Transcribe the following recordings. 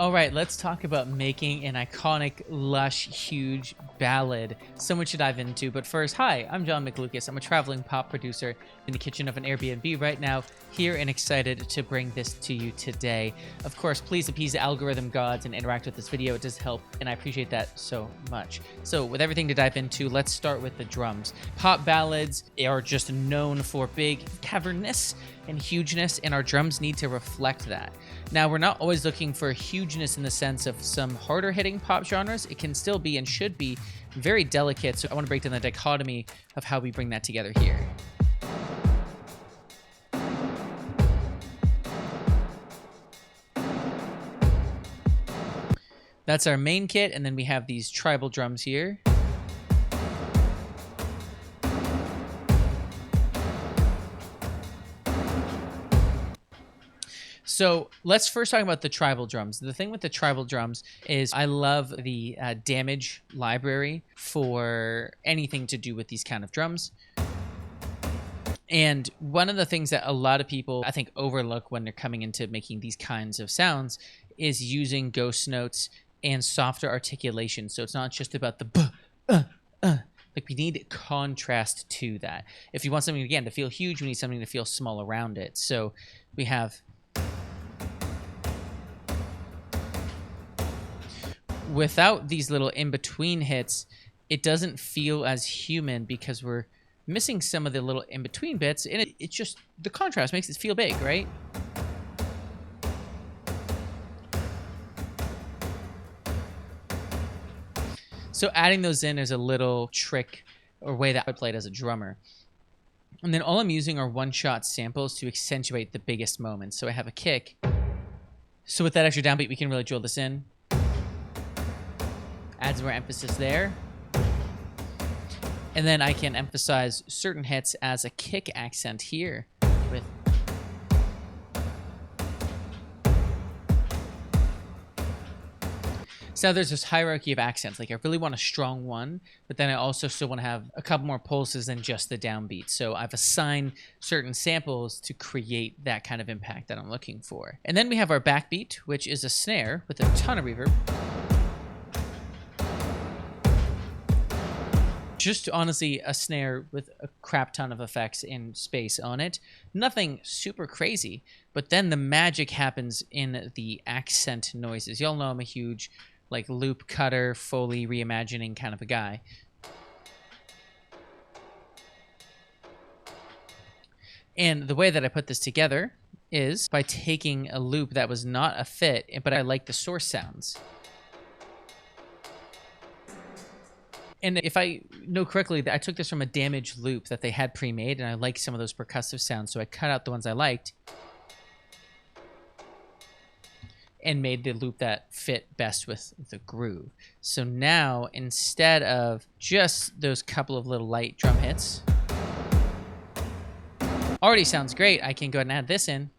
All right, let's talk about making an iconic, lush, huge ballad. So much to dive into, but first, hi, I'm John McLucas. I'm a traveling pop producer in the kitchen of an Airbnb right now, here and excited to bring this to you today. Of course, please appease the algorithm gods and interact with this video. It does help, and I appreciate that so much. So with everything to dive into, let's start with the drums. Pop ballads are just known for big cavernous and hugeness, and our drums need to reflect that. Now, we're not always looking for hugeness in the sense of some harder hitting pop genres. It can still be and should be very delicate, so I want to break down the dichotomy of how we bring that together here. That's our main kit, and then we have these tribal drums here. So let's first talk about the tribal drums. The thing with the tribal drums is I love the damage library for anything to do with these kind of drums. And one of the things that a lot of people, I think, overlook when they're coming into making these kinds of sounds is using ghost notes and softer articulation. So it's not just about the like we need contrast to that. If you want something, again, to feel huge, we need something to feel small around it. So we have... Without these little in-between hits, it doesn't feel as human because we're missing some of the little in-between bits, and it's just, the contrast makes it feel big, right? So adding those in is a little trick or way that I played as a drummer. And then all I'm using are one-shot samples to accentuate the biggest moments. So I have a kick. So with that extra downbeat, we can really drill this in. Adds more emphasis there. And then I can emphasize certain hits as a kick accent here with... So there's this hierarchy of accents. Like I really want a strong one, but then I also still want to have a couple more pulses than just the downbeat. So I've assigned certain samples to create that kind of impact that I'm looking for. And then we have our backbeat, which is a snare with a ton of reverb. Just honestly a snare with a crap ton of effects and space on it. Nothing super crazy, but then the magic happens in the accent noises. Y'all know I'm a huge like loop cutter, Foley reimagining kind of a guy. And the way that I put this together is by taking a loop that was not a fit, but I like the source sounds. And if I know correctly, I took this from a damaged loop that they had pre-made, and I liked some of those percussive sounds, so I cut out the ones I liked and made the loop that fit best with the groove. So now, instead of just those couple of little light drum hits, already sounds great, I can go ahead and add this in.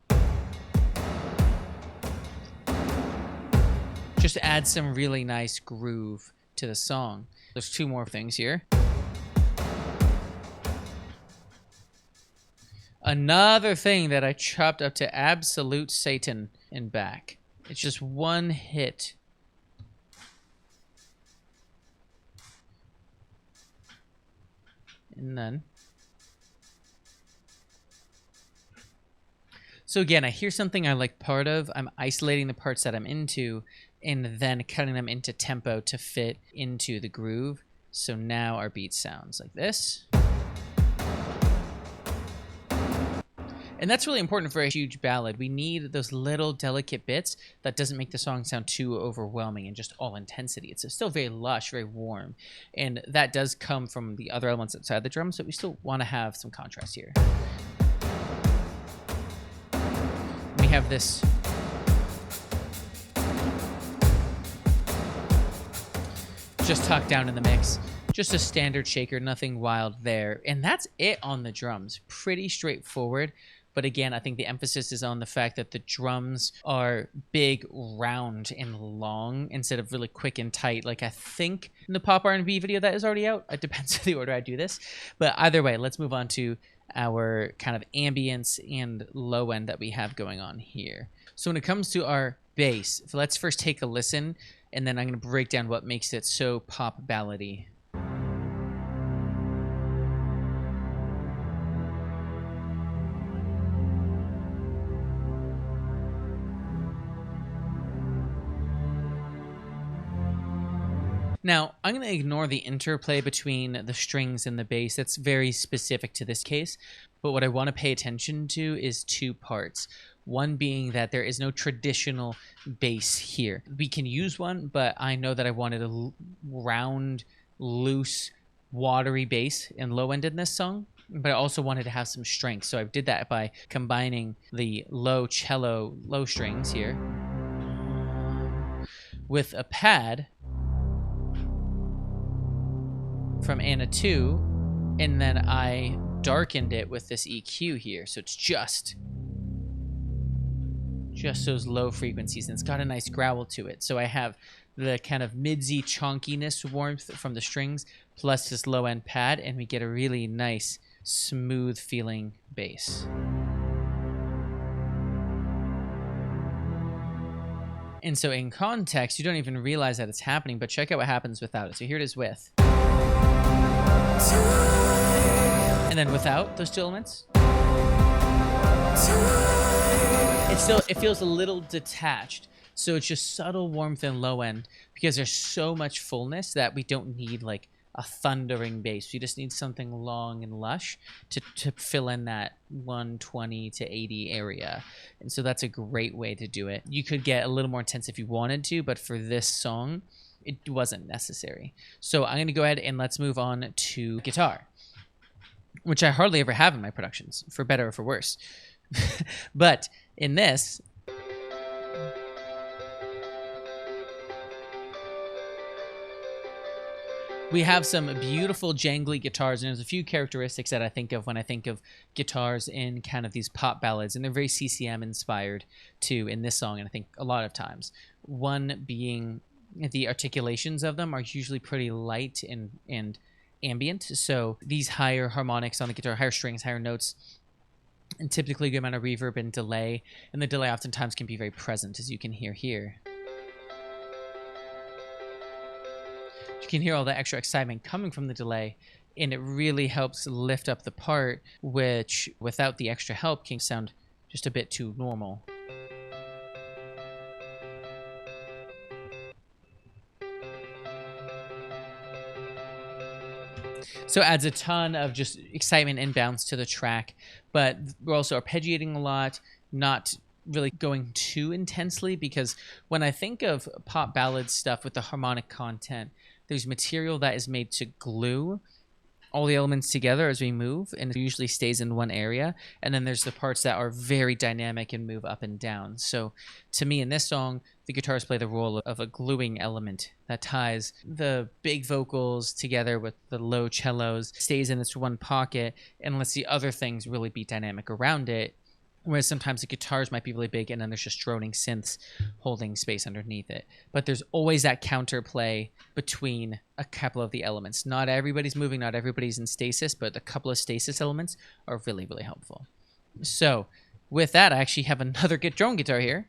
Just to add some really nice groove to the song. There's two more things here. Another thing that I chopped up to absolute Satan and back. It's just one hit. And then. So again, I hear something I like part of. I'm isolating the parts that I'm into, and then cutting them into tempo to fit into the groove. So now our beat sounds like this. And that's really important for a huge ballad. We need those little delicate bits that doesn't make the song sound too overwhelming and just all intensity. It's still very lush, very warm. And that does come from the other elements outside the drums, but we still want to have some contrast here. We have this just tucked down in the mix. Just a standard shaker, nothing wild there. And that's it on the drums. Pretty straightforward. But again, I think the emphasis is on the fact that the drums are big, round, and long instead of really quick and tight. Like I think in the pop R&B video that is already out. It depends on the order I do this. But either way, let's move on to our kind of ambience and low end that we have going on here. So when it comes to our bass. So let's first take a listen, and then I'm going to break down what makes it so pop ballady. Now, I'm going to ignore the interplay between the strings and the bass. That's very specific to this case. But what I want to pay attention to is two parts. One being that there is no traditional bass here. We can use one, but I know that I wanted a round, loose, watery bass and low end in this song. But I also wanted to have some strength. So I did that by combining the low cello, low strings here with a pad from Anna 2, and then I darkened it with this EQ here, so it's just those low frequencies, and it's got a nice growl to it. So I have the kind of midsy chonkiness warmth from the strings plus this low end pad, and we get a really nice smooth feeling bass. And so in context, you don't even realize that it's happening, but check out what happens without it. So here it is with. And then without those two elements, it feels a little detached. So it's just subtle warmth and low end because there's so much fullness that we don't need like a thundering bass. We just need something long and lush to fill in that 120 to 80 area. And so that's a great way to do it. You could get a little more intense if you wanted to, but for this song, it wasn't necessary. So I'm going to go ahead and let's move on to guitar, which I hardly ever have in my productions, for better or for worse. But in this, we have some beautiful jangly guitars, and there's a few characteristics that I think of when I think of guitars in kind of these pop ballads, and they're very CCM inspired too in this song, and I think a lot of times. One being the articulations of them are usually pretty light and ambient. So these higher harmonics on the guitar, higher strings, higher notes, and typically a good amount of reverb and delay. And the delay oftentimes can be very present, as you can hear here. You can hear all the extra excitement coming from the delay, and it really helps lift up the part, which without the extra help can sound just a bit too normal. So it adds a ton of just excitement and bounce to the track, but we're also arpeggiating a lot, not really going too intensely, because when I think of pop ballad stuff with the harmonic content, there's material that is made to glue all the elements together as we move, and it usually stays in one area. And then there's the parts that are very dynamic and move up and down. So to me, in this song, the guitars play the role of a gluing element that ties the big vocals together with the low cellos, stays in this one pocket, and lets the other things really be dynamic around it. Whereas sometimes the guitars might be really big, and then there's just droning synths holding space underneath it. But there's always that counterplay between a couple of the elements. Not everybody's moving, not everybody's in stasis, but a couple of stasis elements are really, really helpful. So with that, I actually have another drone guitar here,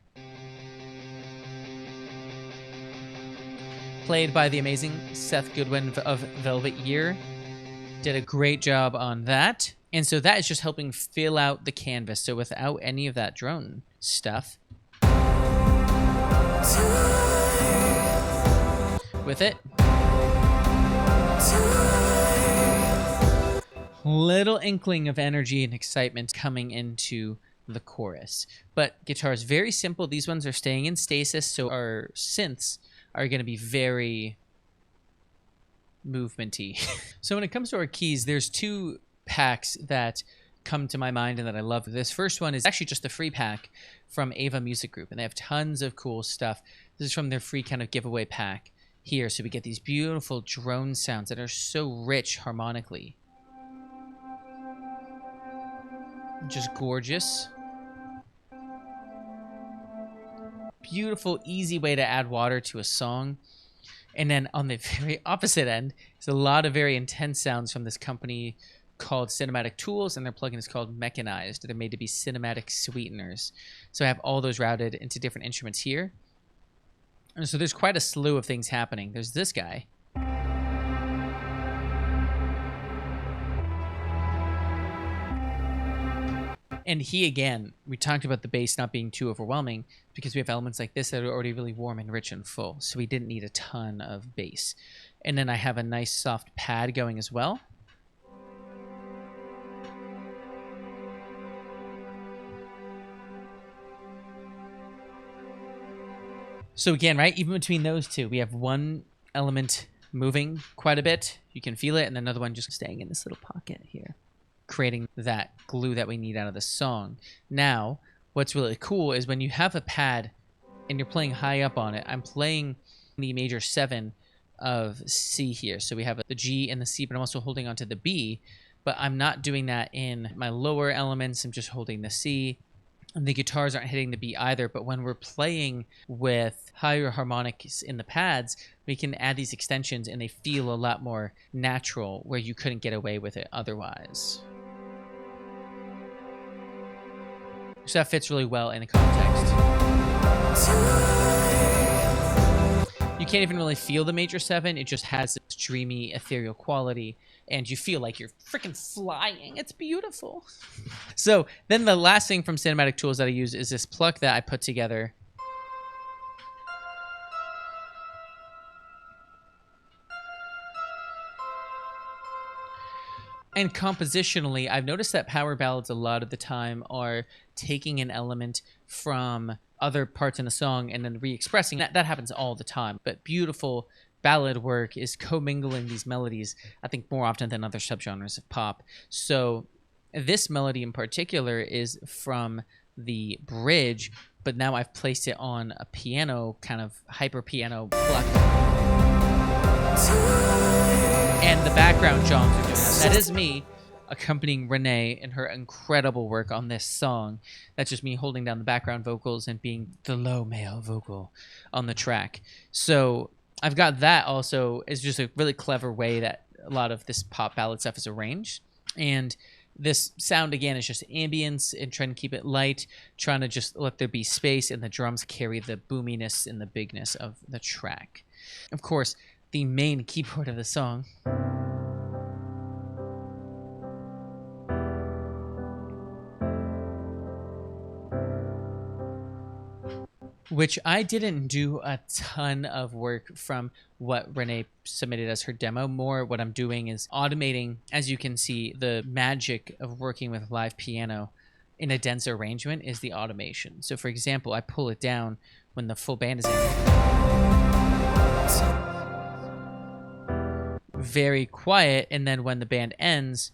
played by the amazing Seth Goodwin of Velvet Year. Did a great job on that. And so that is just helping fill out the canvas. So without any of that drone stuff, with it, little inkling of energy and excitement coming into the chorus. But guitar is very simple. These ones are staying in stasis, so our synths are going to be very movementy. So when it comes to our keys, there's two packs that come to my mind and that I love. This first one is actually just a free pack from Ava Music Group, and they have tons of cool stuff. This is from their free kind of giveaway pack here. So we get these beautiful drone sounds that are so rich harmonically. Just gorgeous. Beautiful, easy way to add water to a song. And then on the very opposite end, there's a lot of very intense sounds from this company called Cinematic Tools, and their plugin is called Mechanized. They're made to be cinematic sweeteners. So I have all those routed into different instruments here. And so there's quite a slew of things happening. There's this guy. And he, again, we talked about the bass not being too overwhelming because we have elements like this that are already really warm and rich and full. So we didn't need a ton of bass. And then I have a nice soft pad going as well. So again, right, even between those two, we have one element moving quite a bit. You can feel it, and another one just staying in this little pocket here, creating that glue that we need out of the song. Now, what's really cool is when you have a pad and you're playing high up on it, I'm playing the major 7 of C here. So we have the G and the C, but I'm also holding onto the B, but I'm not doing that in my lower elements. I'm just holding the C. And the guitars aren't hitting the B either, but when we're playing with higher harmonics in the pads, we can add these extensions and they feel a lot more natural where you couldn't get away with it otherwise. So that fits really well in the context. You can't even really feel the major 7. It just has this dreamy, ethereal quality, and you feel like you're freaking flying. It's beautiful. So then the last thing from Cinematic Tools that I use is this pluck that I put together. And compositionally, I've noticed that power ballads a lot of the time are taking an element from other parts in the song and then re-expressing that. That happens all the time. But beautiful ballad work is commingling these melodies, I think, more often than other subgenres of pop. So this melody in particular is from the bridge, but now I've placed it on a piano, kind of hyper piano pluck. And the background drums are doing that. That is me accompanying Renee in her incredible work on this song. That's just me holding down the background vocals and being the low male vocal on the track. So I've got that also as just a really clever way that a lot of this pop ballad stuff is arranged. And this sound, again, is just ambience and trying to keep it light, trying to just let there be space, and the drums carry the boominess and the bigness of the track. Of course, the main keyboard of the song, which I didn't do a ton of work from what Renee submitted as her demo. More what I'm doing is automating, as you can see, the magic of working with live piano in a dense arrangement is the automation. So for example, I pull it down when the full band is in. Very quiet, and then when the band ends,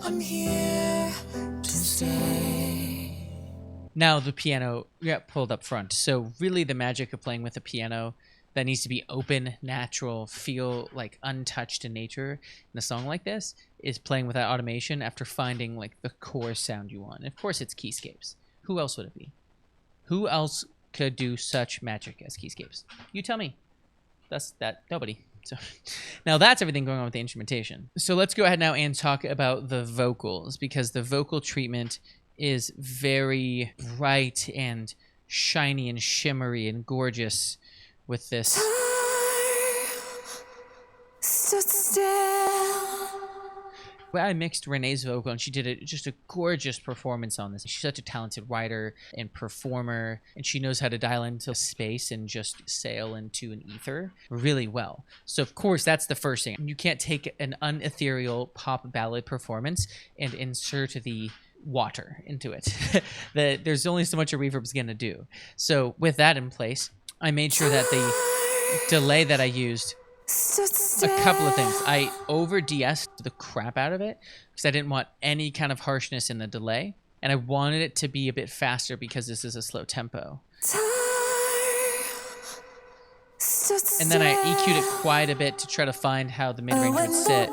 I'm here to stay. Now the piano got pulled up front. So really the magic of playing with a piano that needs to be open, natural, feel like untouched in nature in a song like this is playing without automation after finding like the core sound you want. And of course it's keyscapes. Who else would it be? Who else could do such magic as keyscapes? You tell me. Nobody. So now that's everything going on with the instrumentation. So let's go ahead now and talk about the vocals, because the vocal treatment is very bright and shiny and shimmery and gorgeous with this. Stood still. Well, I mixed Renee's vocal, and she did just a gorgeous performance on this. She's such a talented writer and performer, and she knows how to dial into space and just sail into an ether really well. So, of course, that's the first thing. You can't take an unethereal pop ballad performance and insert the water into it. There's only so much a reverb's going to do. So, with that in place, I made sure that the delay that I used, a couple of things. I over de-essed the crap out of it because I didn't want any kind of harshness in the delay, and I wanted it to be a bit faster because this is a slow tempo. And then I EQ'd it quite a bit to try to find how the mid-range would sit.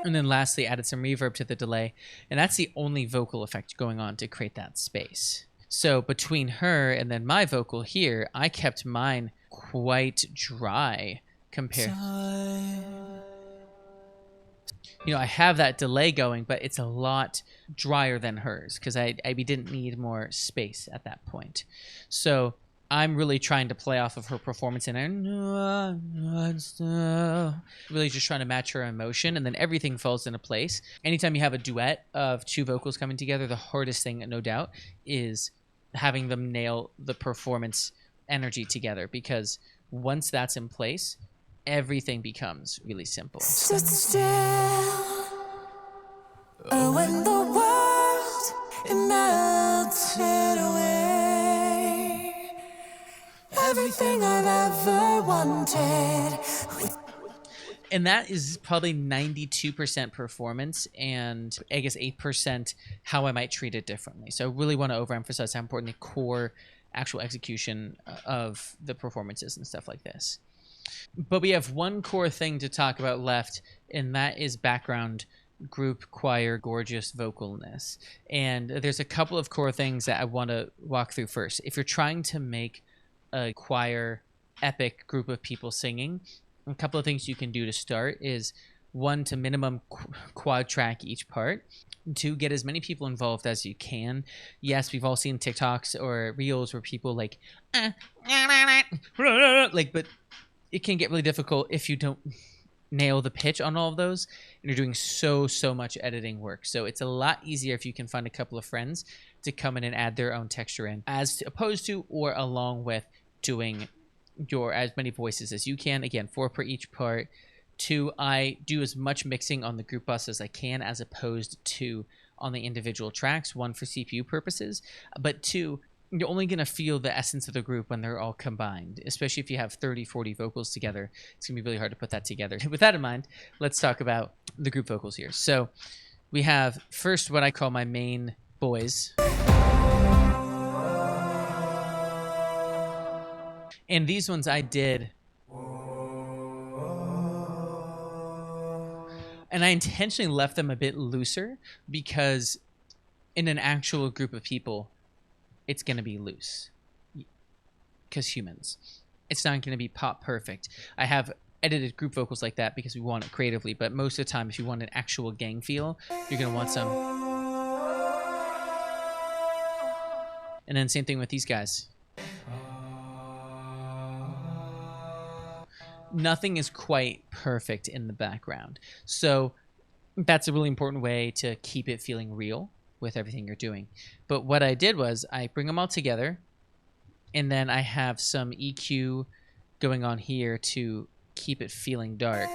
And then lastly, added some reverb to the delay, and that's the only vocal effect going on to create that space. So between her and then my vocal here, I kept mine quite dry compared. you know, I have that delay going, but it's a lot drier than hers because we didn't need more space at that point. So I'm really trying to play off of her performance and really just trying to match her emotion, and then everything falls into place. Anytime you have a duet of two vocals coming together, the hardest thing, no doubt, is having them nail the performance energy together, because once that's in place, everything becomes really simple. Stood still, oh, when the world it melted away. Everything I've ever wanted. And that is probably 92% performance and I guess 8% how I might treat it differently. So I really want to overemphasize how important the core actual execution of the performances and stuff like this. But we have one core thing to talk about left, and that is background group choir gorgeous vocalness. And there's a couple of core things that I want to walk through first. If you're trying to make a choir epic group of people singing, a couple of things you can do to start is, one, to minimum quad track each part. Two, get as many people involved as you can. Yes, we've all seen TikToks or reels where people like but it can get really difficult if you don't nail the pitch on all of those, and you're doing so much editing work. So it's a lot easier if you can find a couple of friends to come in and add their own texture in, as opposed to or along with doing your as many voices as you can. Again, 4 per each part. 2, I do as much mixing on the group bus as I can, as opposed to on the individual tracks. 1, for CPU purposes, but 2, you're only going to feel the essence of the group when they're all combined, especially if you have 30-40 vocals together. It's going to be really hard to put that together. With that in mind, let's talk about the group vocals here. So we have first what I call my main boys. And these ones I did, and I intentionally left them a bit looser because in an actual group of people, it's going to be loose because humans. It's not going to be pop perfect. I have edited group vocals like that because we want it creatively, but most of the time, if you want an actual gang feel, you're going to want some. And then same thing with these guys. Nothing is quite perfect in the background. So that's a really important way to keep it feeling real with everything you're doing. But what I did was I bring them all together, and then I have some EQ going on here to keep it feeling dark.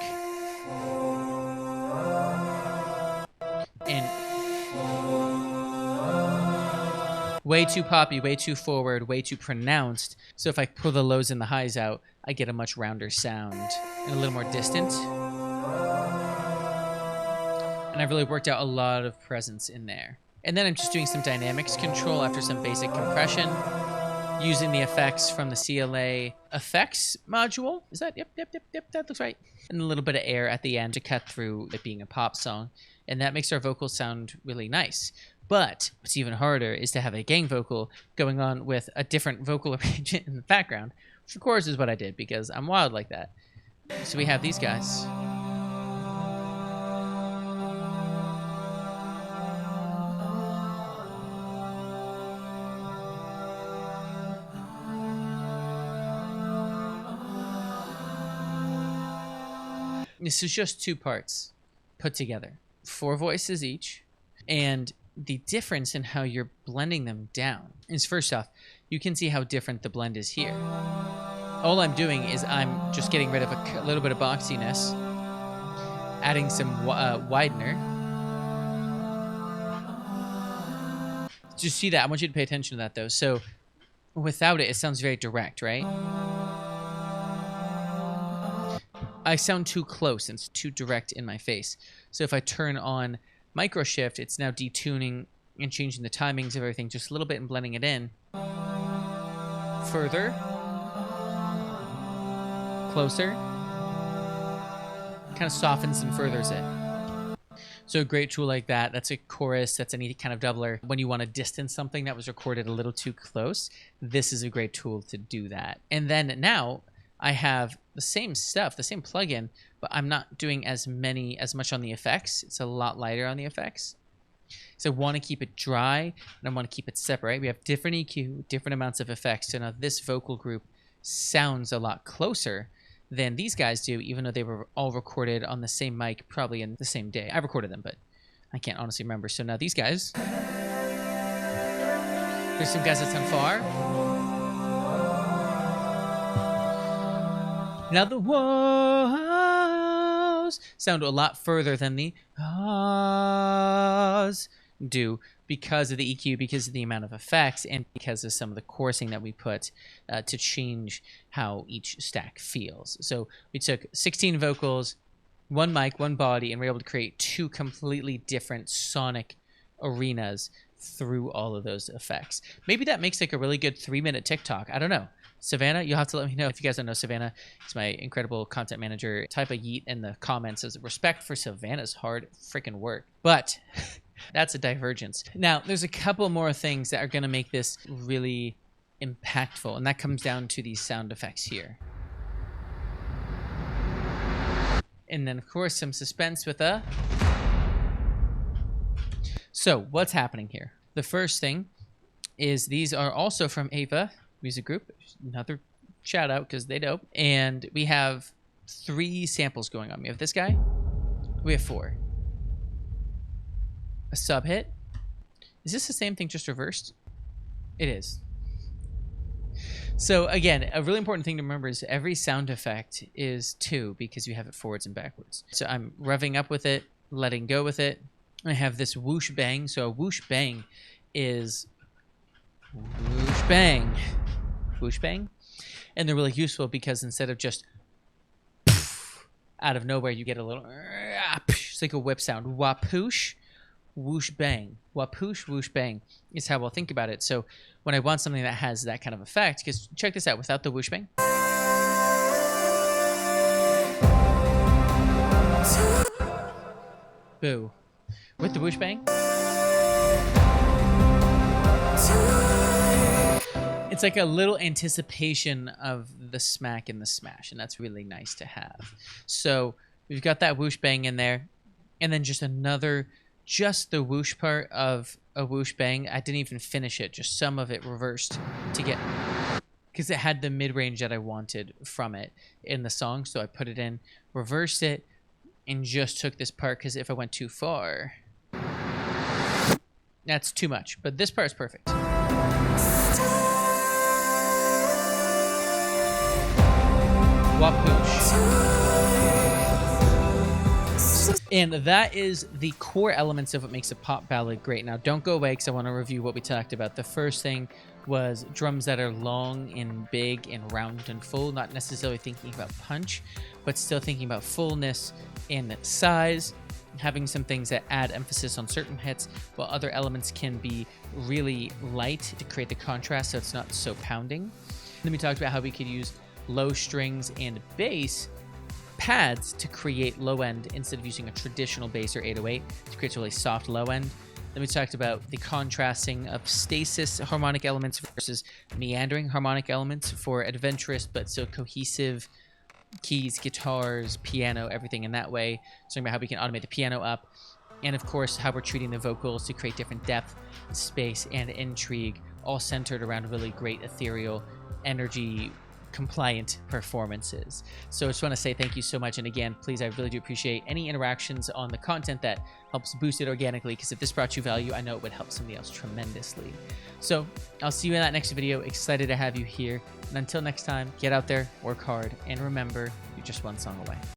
And way too poppy, way too forward, way too pronounced. So if I pull the lows and the highs out, I get a much rounder sound and a little more distant. And I've really worked out a lot of presence in there. And then I'm just doing some dynamics control after some basic compression, using the effects from the CLA effects module. Is that? Yep, that looks right. And a little bit of air at the end to cut through it being a pop song. And that makes our vocals sound really nice. But what's even harder is to have a gang vocal going on with a different vocal arrangement in the background. Which of course is what I did because I'm wild like that. So we have these guys. This is just 2 parts put together, 4 voices each, and the difference in how you're blending them down is, first off, you can see how different the blend is here. All I'm doing is I'm just getting rid of a little bit of boxiness, adding some widener. Do you see that? I want you to pay attention to that, though. So without it, it sounds very direct, right? I sound too close and it's too direct in my face. So if I turn on micro shift, it's now detuning and changing the timings of everything just a little bit and blending it in. Further. Closer. Kind of softens and furthers it. So a great tool like that, that's a chorus, that's any kind of doubler. When you want to distance something that was recorded a little too close, this is a great tool to do that. And then now I have the same stuff, the same plugin, but I'm not doing as much on the effects. It's a lot lighter on the effects. So I want to keep it dry and I want to keep it separate. We have different EQ, different amounts of effects. So now this vocal group sounds a lot closer than these guys do, even though they were all recorded on the same mic, probably in the same day. I recorded them, but I can't honestly remember. So now these guys, there's some guys that sound far. Now the whoas sound a lot further than the ahs do because of the EQ, because of the amount of effects, and because of some of the chorusing that we put to change how each stack feels. So we took 16 vocals, one mic, one body, and we're able to create two completely different sonic arenas through all of those effects. Maybe that makes like a really good 3-minute TikTok. I don't know. Savannah, you'll have to let me know. If you guys don't know Savannah, it's my incredible content manager. Type a yeet in the comments as respect for Savannah's hard freaking work. But that's a divergence. Now, there's a couple more things that are going to make this really impactful, and that comes down to these sound effects here. And then, of course, some suspense with a... So, what's happening here? The first thing is these are also from Ava Music Group. Another shout out because they dope. And we have 3 samples going on. We have this guy. We have 4. A sub hit. Is this the same thing just reversed? It is. So again, a really important thing to remember is every sound effect is 2 because you have it forwards and backwards. So I'm revving up with it, letting go with it. I have this whoosh bang. So a whoosh bang is whoosh bang. Whoosh bang. And they're really useful because instead of just out of nowhere, you get a little, it's like a whip sound. Wapoosh, whoosh bang. Wapoosh, whoosh bang is how I'll think about it. So when I want something that has that kind of effect, because check this out, without the whoosh bang. Boo. With the whoosh bang, it's like a little anticipation of the smack and the smash, and that's really nice to have. So we've got that whoosh bang in there, and then just the whoosh part of a whoosh bang. I didn't even finish it, just some of it reversed to get, because it had the mid-range that I wanted from it in the song, so I put it in, reversed it, and just took this part, because if I went too far, that's too much. But this part is perfect. Wapoosh. And that is the core elements of what makes a pop ballad great. Now, don't go away because I want to review what we talked about. The first thing was drums that are long and big and round and full, not necessarily thinking about punch, but still thinking about fullness and size, having some things that add emphasis on certain hits, while other elements can be really light to create the contrast so it's not so pounding. Then we talked about how we could use low strings and bass pads to create low end instead of using a traditional bass or 808 to create a really soft low end. Then we talked about the contrasting of stasis harmonic elements versus meandering harmonic elements for adventurous but still cohesive keys, guitars, piano, everything in that way. Talking about how we can automate the piano up. And of course, how we're treating the vocals to create different depth, space, and intrigue, all centered around really great ethereal, energy compliant performances. So I just want to say thank you so much, and again, please, I really do appreciate any interactions on the content that helps boost it organically, because if this brought you value, I know it would help somebody else tremendously. So I'll see you in that next video. Excited to have you here, and until next time, get out there, work hard, and remember, you're just one song away.